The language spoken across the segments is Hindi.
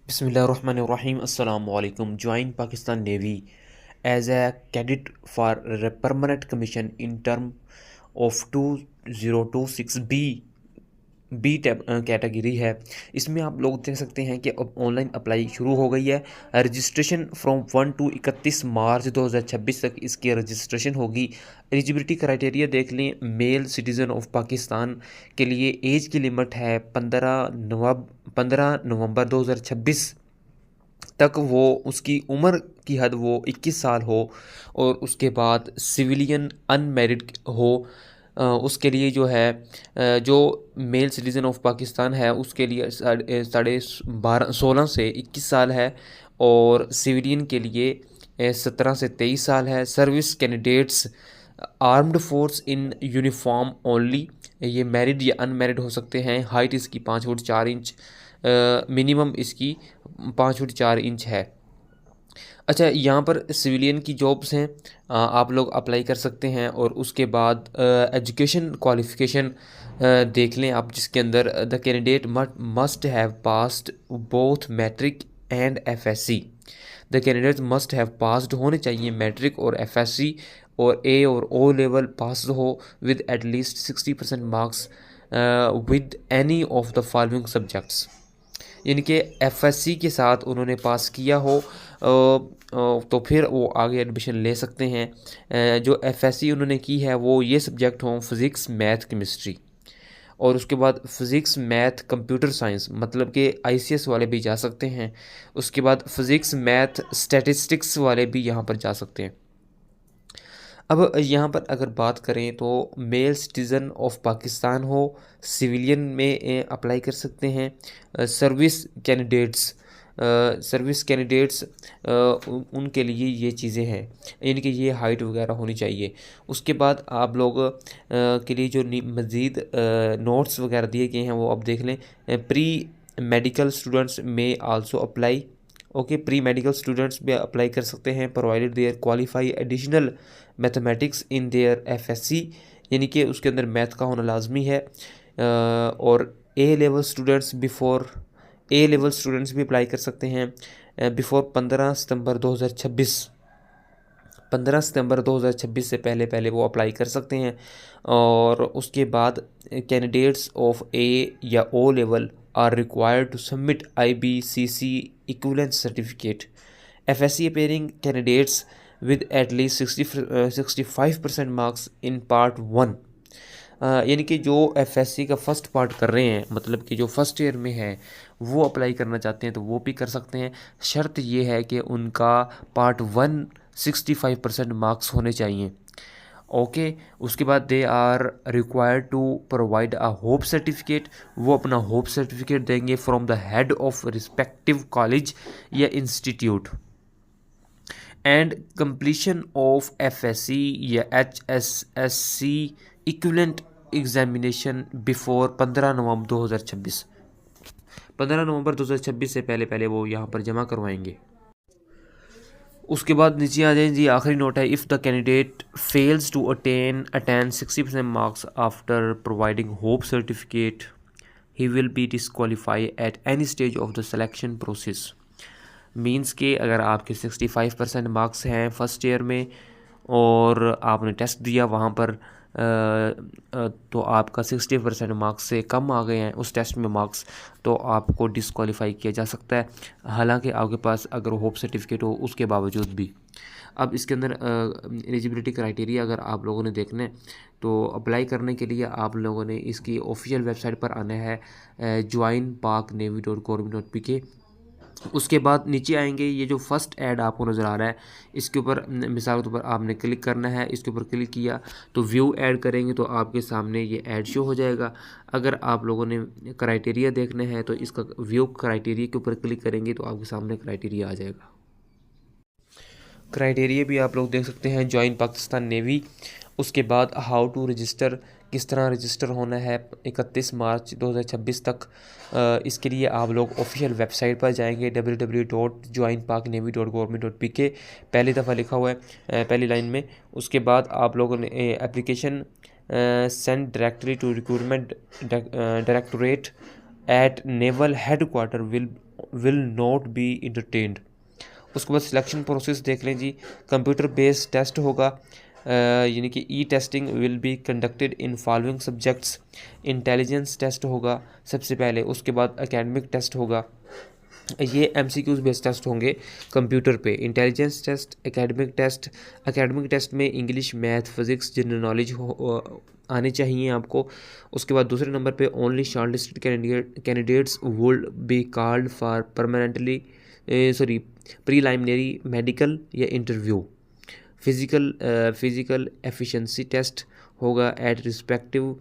बिस्मिल्लाहिर्रहमानिर्रहीम अस्सलाम वालेकुम। Join Pakistan navy as a cadet for permanent commission in term of 2026 B tech category है। इसमें आप लोग देख सकते हैं कि अब ऑनलाइन अप्लाई शुरू हो गई है। रजिस्ट्रेशन फ्रॉम 1 to 31 मार्च 2026 तक इसकी रजिस्ट्रेशन होगी। एलिजिबिलिटी क्राइटेरिया देख लें। मेल सिटीज़न ऑफ पाकिस्तान के लिए एज की लिमिट है 15 नवंबर 2026 तक वो उसकी उम्र की हद वो 21 साल हो और उसके बाद सिविलियन अनमेरिड हो। उसके लिए जो है जो मेल सिटीज़न ऑफ पाकिस्तान है उसके लिए साढ़े 16 से 21 साल है और सिविलियन के लिए 17 से 23 साल है। Service candidates armed force in uniform only, ये मैरिड या अनमैरिड हो सकते हैं। हाइट इसकी 5 फुट 4 इंच, मिनिमम इसकी 5 फुट 4 इंच है। अच्छा, यहाँ पर सिविलियन की जॉब्स हैं, आप लोग अप्लाई कर सकते हैं। और उसके बाद एजुकेशन क्वालिफ़िकेशन देख लें आप, जिसके अंदर the candidate must have passed both matric and FSc. The candidate must have passed होने चाहिए मैट्रिक और एफएससी, और ए और ओ लेवल पास हो with at least 60% marks with any of the following subjects. यानी कि एफएससी के साथ उन्होंने पास किया हो तो फिर वो आगे एडमिशन ले सकते हैं। जो एफएससी उन्होंने की है वो ये सब्जेक्ट हों फिज़िक्स मैथ केमिस्ट्री, और उसके बाद फिज़िक्स मैथ कंप्यूटर साइंस, मतलब कि आईसीएस वाले भी जा सकते हैं। उसके बाद फिज़िक्स मैथ स्टैटिस्टिक्स वाले भी यहाँ पर जा सकते हैं। अब यहाँ पर अगर बात करें तो मेल सिटीज़न ऑफ पाकिस्तान हो, सिविलियन में अप्लाई कर सकते हैं। सर्विस कैंडिडेट्स उनके लिए ये चीज़ें हैं, यानी कि ये हाइट वगैरह होनी चाहिए। उसके बाद आप लोग के लिए जो मज़ीद नोट्स वगैरह दिए गए हैं वो आप देख लें। Pre medical students may also apply. Okay, pre medical students भी अप्लाई कर सकते हैं provided there qualify additional mathematics in their FSc, यानी कि उसके अंदर मैथ का होना लाजमी है। और ए लेवल स्टूडेंट्स भी अप्लाई कर सकते हैं बिफोर 15 सितंबर 2026 से पहले पहले वो अप्लाई कर सकते हैं। और उसके बाद कैंडिडेट्स ऑफ ए या O level are required to submit IBCC equivalence certificate. FSc appearing candidates with at least 65% marks in part 1। यानी कि जो एफएससी का फ़र्स्ट पार्ट कर रहे हैं, मतलब कि जो फर्स्ट ईयर में है वो अप्लाई करना चाहते हैं तो वो भी कर सकते हैं। शर्त ये है कि उनका पार्ट 1 65% मार्क्स होने चाहिए। ओके, उसके बाद they are required to provide a hope certificate. वो अपना होप सर्टिफिकेट देंगे from the head of respective college या institute. And completion of FSc या HSSC equivalent examination before 15 November 2026। 15 November 2026 से पहले पहले वो यहाँ पर जमा करवाएंगे। उसके बाद नीचे आ जाए जी, आखिरी नोट है। If the candidate fails to attain 60% marks after providing hope certificate, he will be disqualify at any stage of the selection process. Means के अगर आपके 65% मार्क्स हैं फर्स्ट ईयर में और आपने टेस्ट दिया वहाँ पर तो आपका 60% मार्क्स से कम आ गए हैं उस टेस्ट में मार्क्स, तो आपको डिसक्वालीफाई किया जा सकता है, हालांकि आपके पास अगर होप सर्टिफिकेट हो उसके बावजूद भी। अब इसके अंदर एलिजिबिलिटी क्राइटेरिया अगर आप लोगों ने देखना है तो अप्लाई करने के लिए आप लोगों ने इसकी ऑफिशियल वेबसाइट पर आना है joinparknavy.government.pk। उसके बाद नीचे आएंगे, ये जो फर्स्ट ऐड आपको नज़र आ रहा है इसके ऊपर मिसाल के तौर पर आपने क्लिक करना है। इसके ऊपर क्लिक किया तो व्यू ऐड करेंगे तो आपके सामने ये ऐड शो हो जाएगा। अगर आप लोगों ने क्राइटेरिया देखना है तो इसका व्यू क्राइटेरिया के ऊपर क्लिक करेंगे तो आपके सामने क्राइटेरिया आ जाएगा। क्राइटेरिया भी आप लोग देख सकते हैं, ज्वाइन पाकिस्तान नेवी। उसके बाद हाउ टू रजिस्टर, किस तरह रजिस्टर होना है 31 मार्च 2026 तक। इसके लिए आप लोग ऑफिशियल वेबसाइट पर जाएंगे www.joinparknavy.government.pk। पहली दफ़ा लिखा हुआ है पहली लाइन में। उसके बाद आप लोगों ने application send directly to recruitment directorate at naval headquarter will will not be entertained. उसके बाद सिलेक्शन प्रोसेस देख लें जी। कंप्यूटर बेस्ड टेस्ट होगा, यानी कि e testing will be conducted in following subjects. Intelligence test होगा सबसे पहले, उसके बाद एकेडमिक टेस्ट होगा। ये MCQs बेस्ड टेस्ट होंगे कंप्यूटर पे। Intelligence test, academic test. Academic test में English, math, physics, general knowledge आने चाहिए आपको। उसके बाद दूसरे नंबर पे only shortlisted candidates would be called for permanently preliminary medical या इंटरव्यू। फिज़िकल एफिशिएंसी टेस्ट होगा एट रिस्पेक्टिव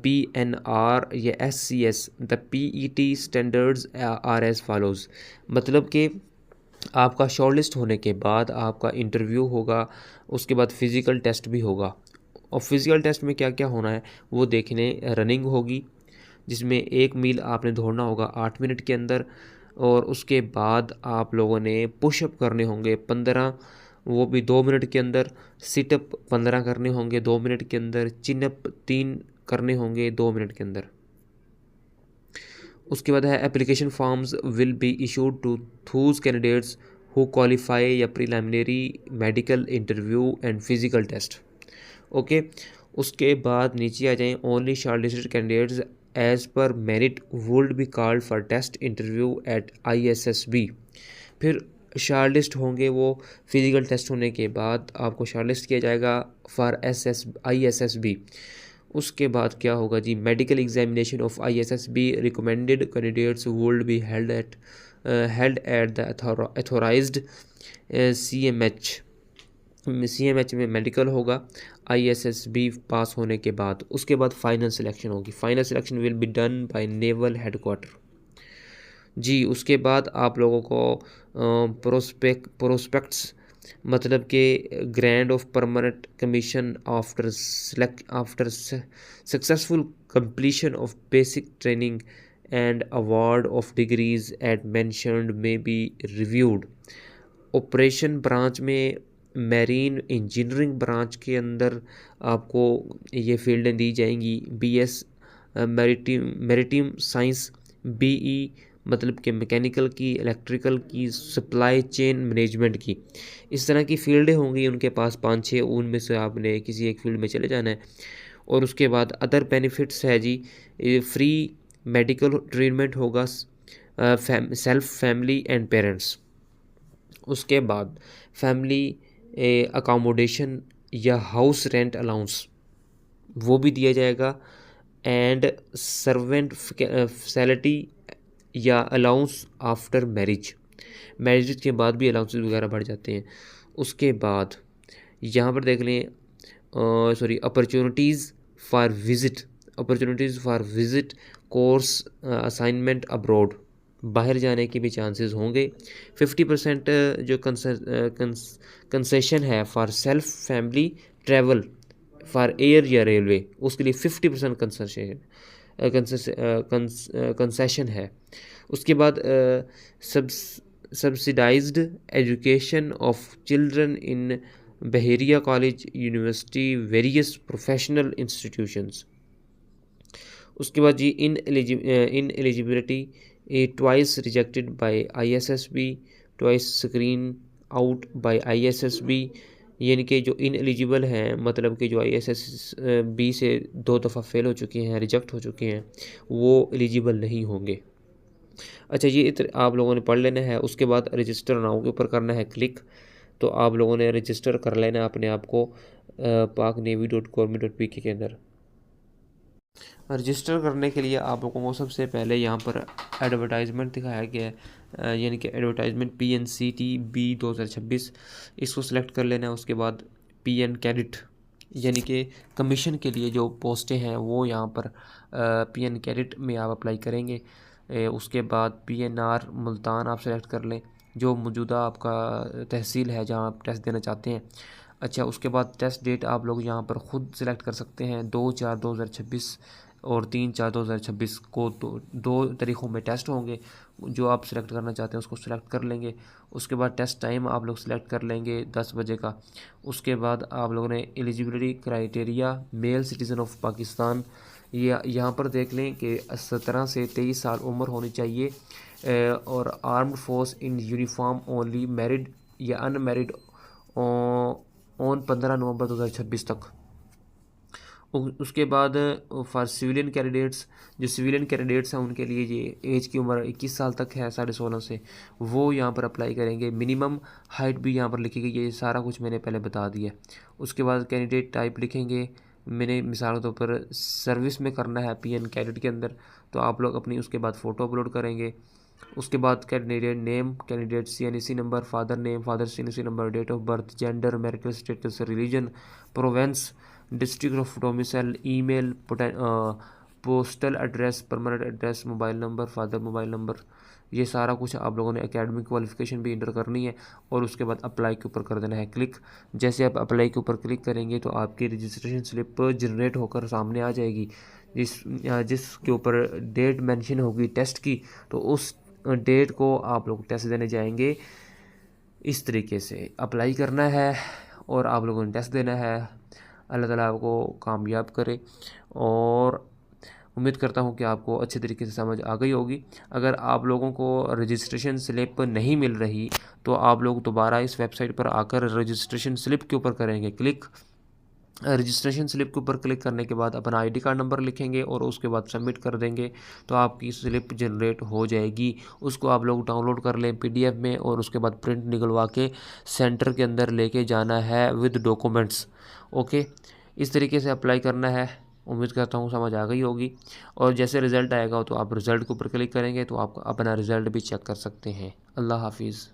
PNR या SCS। The PET standards are as follows. मतलब कि आपका शॉर्टलिस्ट होने के बाद आपका इंटरव्यू होगा, उसके बाद फिज़िकल टेस्ट भी होगा। और फिज़िकल टेस्ट में क्या क्या होना है वो देखने। रनिंग होगी जिसमें 1 मील आपने दौड़ना होगा 8 मिनट के अंदर, और उसके बाद आप लोगों ने पुशअप करने होंगे 15, वो भी 2 मिनट के अंदर। सिटअप 15 करने होंगे 2 मिनट के अंदर। चिनअप 3 करने होंगे 2 मिनट के अंदर। उसके बाद है application forms will be issued to those candidates who qualify या preliminary medical interview and physical test. Okay, उसके बाद नीचे आ जाएं। Only shortlisted candidates as per merit would be called for test interview at ISSB। फिर शॉर्टलिस्ट होंगे वो फिज़िकल टेस्ट होने के बाद आपको शॉर्टलिस्ट किया जाएगा फॉर ISSB। उसके बाद क्या होगा जी, medical examination of ISSB recommended candidates would be held at the authorized CMH में मेडिकल होगा ISSB पास होने के बाद। उसके बाद फाइनल सिलेक्शन होगी। Final selection will be done by naval headquarter जी। उसके बाद आप लोगों को प्रोस्पेक्ट्स मतलब कि grand of permanent commission after successful completion of basic training and award of degrees at mentioned में बी रिव्यूड। ऑपरेशन ब्रांच में मैरीन इंजीनियरिंग ब्रांच के अंदर आपको ये फील्डें दी जाएंगी। BS मैरिटीम साइंस, BE मतलब कि मैकेनिकल की, इलेक्ट्रिकल की, सप्लाई चेन मैनेजमेंट की। इस तरह की फील्डें होंगी उनके पास 5-6, उनमें से आपने किसी एक फील्ड में चले जाना है। और उसके बाद अदर बेनिफिट्स है जी, फ्री मेडिकल ट्रीटमेंट होगा सेल्फ, फैमिली एंड पेरेंट्स। उसके बाद फैमिली अकोमोडेशन या हाउस रेंट अलाउंस वो भी दिया जाएगा, एंड सर्वेंट फैसिलिटी या अलाउंस आफ्टर मैरिज के बाद भी अलाउंसेस वगैरह बढ़ जाते हैं। उसके बाद यहाँ पर देख लें opportunities for visit course assignment abroad, बाहर जाने के भी चांसेस होंगे। 50% जो कंसेशन है for self family travel for air या रेलवे, उसके लिए 50% कंसेशन है। उसके बाद subsidized education of children in Bahria college, university, various professional institutions. उसके बाद जी ineligibility twice rejected by ISSB, twice screen out by ISSB। यानी कि जो इन एलिजिबल हैं मतलब कि जो ISSB से 2 दफ़ा फेल हो चुके हैं, रिजेक्ट हो चुके हैं, वो एलिजिबल नहीं होंगे। अच्छा, ये आप लोगों ने पढ़ लेना है। उसके बाद रजिस्टर नाउ के ऊपर करना है क्लिक। तो आप लोगों ने रजिस्टर कर लेना अपने आप को paknavy.government.pk के अंदर। रजिस्टर करने के लिए आप लोगों को सबसे पहले यहाँ पर एडवर्टाइजमेंट दिखाया गया है, यानी कि एडवर्टाइजमेंट PNCTB 2026, इसको सिलेक्ट कर लेना है। उसके बाद PN कैडेट यानी कि कमीशन के लिए जो पोस्टें हैं वो यहाँ पर PN कैडेट में आप अप्लाई करेंगे। उसके बाद PNR मुल्तान आप सेलेक्ट कर लें, जो मौजूदा आपका तहसील है जहाँ आप टेस्ट देना चाहते हैं। अच्छा, उसके बाद टेस्ट डेट आप लोग यहाँ पर ख़ुद सेलेक्ट कर सकते हैं। 2/4/2026 और 3/4/2026 को दो तरीक़ों में टेस्ट होंगे। जो आप सेलेक्ट करना चाहते हैं उसको सेलेक्ट कर लेंगे। उसके बाद टेस्ट टाइम आप लोग सेलेक्ट कर लेंगे 10 बजे का। उसके बाद आप लोगों ने eligibility criteria male citizen of Pakistan ये यहाँ पर देख लें कि 17 से 23 साल उम्र होनी चाहिए, और armed force in uniform only, married या अनमैरिड ऑन 15 नवंबर 2026 तक। उसके बाद फॉर सिविलियन कैंडिडेट्स, जो सिविलियन कैंडिडेट्स हैं उनके लिए ये एज की उम्र 21 साल तक है, 16.5 से, वो यहाँ पर अप्लाई करेंगे। मिनिमम हाइट भी यहाँ पर लिखी गई है, ये सारा कुछ मैंने पहले बता दिया। उसके बाद कैंडिडेट टाइप लिखेंगे। मैंने मिसाल के तौर पर सर्विस में करना है PN कैडेट के अंदर, तो आप लोग अपनी उसके बाद फ़ोटो अपलोड करेंगे। उसके बाद candidate name, candidate CNC number, father name, father CNC number, date of birth, gender, marital status, religion, province, district of domicile, email, postal address, permanent address, mobile number, father mobile number, ये सारा कुछ आप लोगों ने एकेडमिक क्वालिफिकेशन भी इंटर करनी है। और उसके बाद अप्लाई के ऊपर कर देना है क्लिक। जैसे आप अप्लाई के ऊपर क्लिक करेंगे तो आपकी रजिस्ट्रेशन स्लिप जनरेट होकर सामने आ जाएगी, जिसके ऊपर डेट मेंशन होगी टेस्ट की। तो उस डेट को आप लोग टेस्ट देने जाएंगे। इस तरीके से अप्लाई करना है और आप लोगों ने टेस्ट देना है। अल्लाह ताला आपको कामयाब करे, और उम्मीद करता हूँ कि आपको अच्छे तरीके से समझ आ गई होगी। अगर आप लोगों को रजिस्ट्रेशन स्लिप नहीं मिल रही तो आप लोग दोबारा इस वेबसाइट पर आकर रजिस्ट्रेशन स्लिप के ऊपर करेंगे क्लिक। रजिस्ट्रेशन स्लिप के ऊपर क्लिक करने के बाद अपना ID कार्ड नंबर लिखेंगे और उसके बाद सबमिट कर देंगे, तो आपकी स्लिप जनरेट हो जाएगी। उसको आप लोग डाउनलोड कर लें PDF में, और उसके बाद प्रिंट निकलवा के सेंटर के अंदर लेके जाना है विद डॉक्यूमेंट्स। ओके, इस तरीके से अप्लाई करना है। उम्मीद करता हूँ समझ आ गई होगी। और जैसे रिज़ल्ट आएगा तो आप रिज़ल्ट के ऊपर क्लिक करेंगे तो आप अपना रिज़ल्ट भी चेक कर सकते हैं। अल्लाह हाफिज़।